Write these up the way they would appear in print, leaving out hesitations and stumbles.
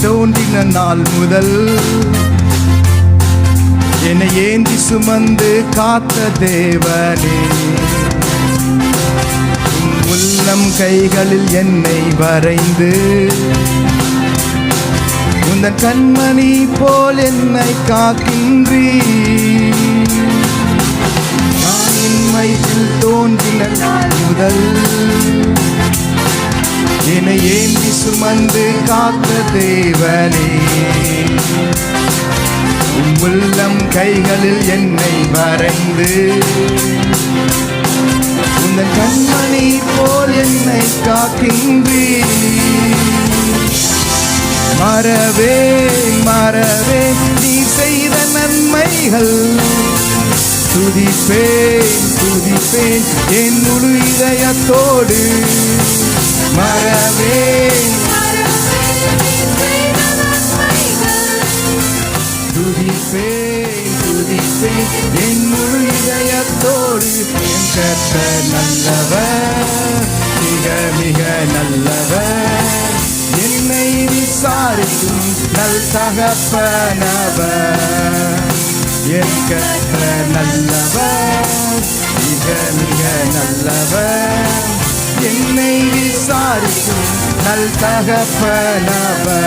தோன்றின நாள் முதல் என்னை ஏந்தி சுமந்து காத்த தேவனே, உள்ளம் கைகளில் என்னை வரைந்து உந்தன் கண்மணி போல் என்னை காக்கின்றீ. நான் என் வயிற்றில் தோன்றின நாள் முதல் என்னை ஏந்தி சுமந்து காத்த தேவனே, உள்ளம் கைகளில் என்னை வரைந்து உந்தன் கண்மணி போல் என்னை காக்கின்றீ. மறவே மறவே நீ செய்த நன்மைகள், துதிப்பேன் துதிப்பேன் என் முழு இதயத்தோடு. மறவேன் துதிப்பேன் துதிப்பேன் என் முழு இதயத்தோடு. என் கர்த்தர் நல்லவர், மிக மிக நல்லவர், என்னை விசாரிக்கும் நல் தகப்பனவர். என் கர்த்தர் நல்லவர், மிக மிக நல்லவர், என்னை விசாரிக்கும் நல் தகப்பனவர்.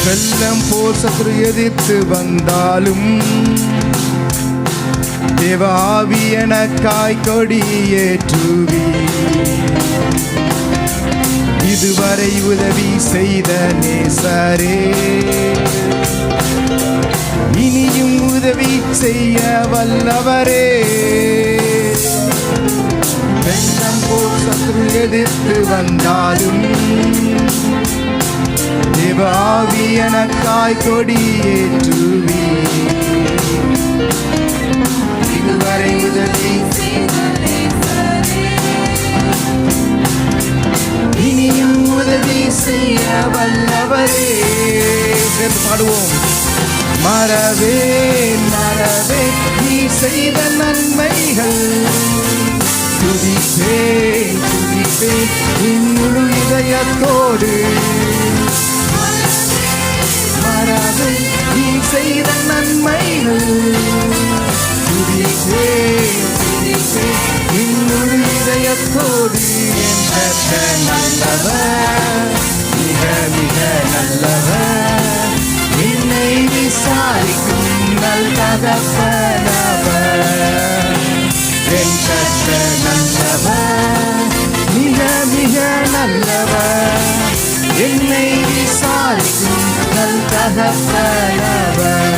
வெள்ளம் போல் சத்ரு எதிர்த்து வந்தாலும் தேவ ஆவி எனக்காய் கொடியேற்றுவி. இதுவரை உதவி செய்த நேசரே, இனியும் உதவி செய்ய வல்லவரே. வெள்ளம் போல் சத்ரு எதிர்த்து வந்தாலும் தேவ ஆவி எனக்காய் கொடியேற்றுவி. இதுவரை உதவி இனியும் உதவி செய்ய வல்லவரே. பாடுவோம். மறவே மறவே நீ செய்த நன்மைகள், துதிப்பேன் துதிப்பேன் என் முழு இதயத்தோடு. மறவே நீ செய்த நன்மைகள், துதிப்பேன் துதிப்பேன் என் முழு இதயத்தோடு. என் கர்த்தர் நல்லவர், மிக மிக நல்லவர், என்னை விசாரிக்கும் நல் தகப்பனவர். என் கர்த்தர் நல்லவர், மிக மிக நல்லவர், என்னை விசாரிக்கும் நல் தகப்பனவர்.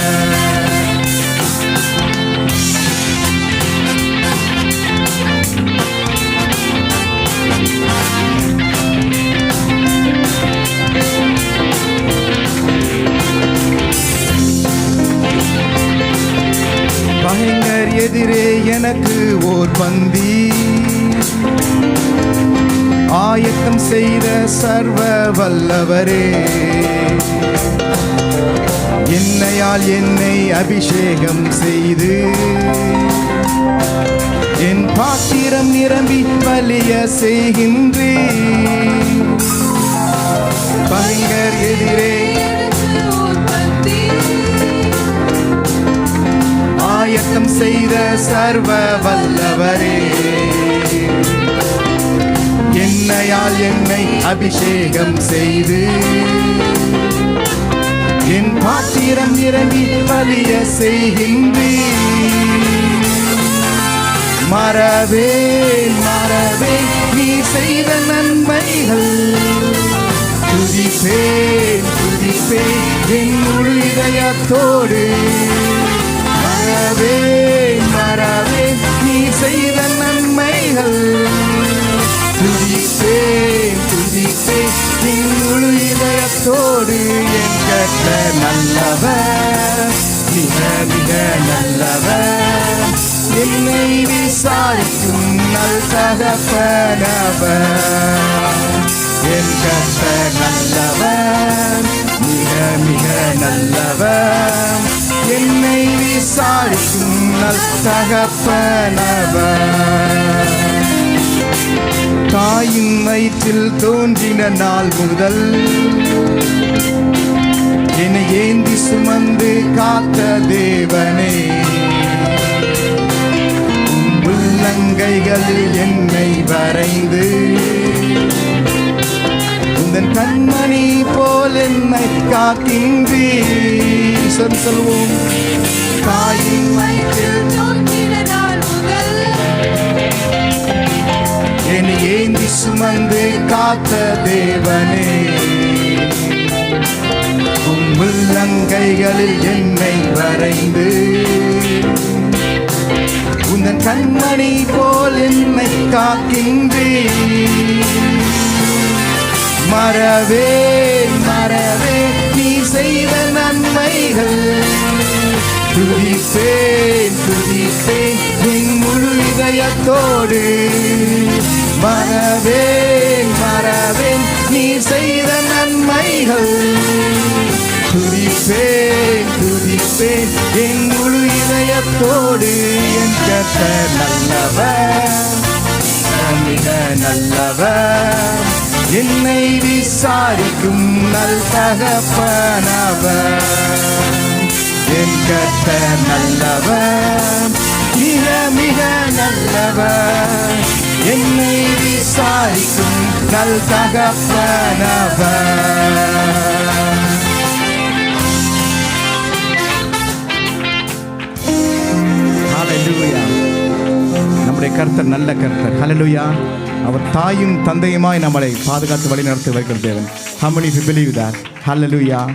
பகைஞர் எதிரே எனக்கு ஓர் பந்தி ஆயத்தம் செய்த சர்வ வல்லவரே, என்னையால் என்னை அபிஷேகம் செய்து என் பாத்திரம் நிரம்பி வலிய செய்கின்றே. பகைஞர் எதிரே ஆயத்தம் செய்த சர்வ வல்லவரே, என்னையால் என்னை அபிஷேகம் செய்து என் பாத்திரம் நிரம்பி வலிய செய்கின்றே. மறவே மறவே நீ செய்த நன்மைகள், துதிப்பேன் துதிப்பேன் என் முழு இதயத்தோடு. மறவே மறவே நீ செய்த நன்மைகள், துதிப்பேன் துதிப்பேன் என் முழு இதயத்தோடு. என் கர்த்தர் நல்லவர், மிக மிக நல்லவர், என்னை விசாரிக்கும் நல் தகப்பனவர். என் கர்த்தர் நல்லவர், மிக மிக நல்லவர், என்னை விசாரிக்கும் நல் தகப்பனவர். தாயின் வயிற்றில் தோன்றின நாள் முதல் என்னை ஏந்தி சுமந்து காத்த தேவனே, உள்ளங்கைகளில் என்னை வரைந்து உந்தன் கண்மணி போல் என்னை காக்கின்றீர். சொல்வோம். தாயின் வயிற்றில் தோன்றின நாள் முதல் என்னை ஏந்தி சுமந்து காத்த தேவனே, உள்ளங்கைகளில் என்னை வரைந்து உந்தன் கண்மணி போல் என்னை காக்கின்றீர். மறவேன் மறவேன் நீ செய்த நன்மைகள், துதிப்பேன் துதிப்பேன் என் முழு இதயத்தோடு. மறவேன் மறவேன் நீ செய்த நன்மைகள், துதிப்பேன் துதிப்பேன் என் முழு இதயத்தோடு. என் கர்த்தர் நல்லவர், மிக நல்லவர், என்னை விசாரிக்கும் நல் தகப்பனவர். என் கர்த்தர் நல்லவர், மிக மிக நல்லவர், என்னை விசாரிக்கும் நல் தகப்பனவர். ஹல்லேலூயா. நம்முடைய கர்த்தர் நல்ல கர்த்தர். ஹல்லேலூயா. அவர் தாயும் தந்தையுமாய் நம்மளை பாதுகாத்து வழி நடத்தி வருகிற தேவன். How many of you believe that? Hallelujah.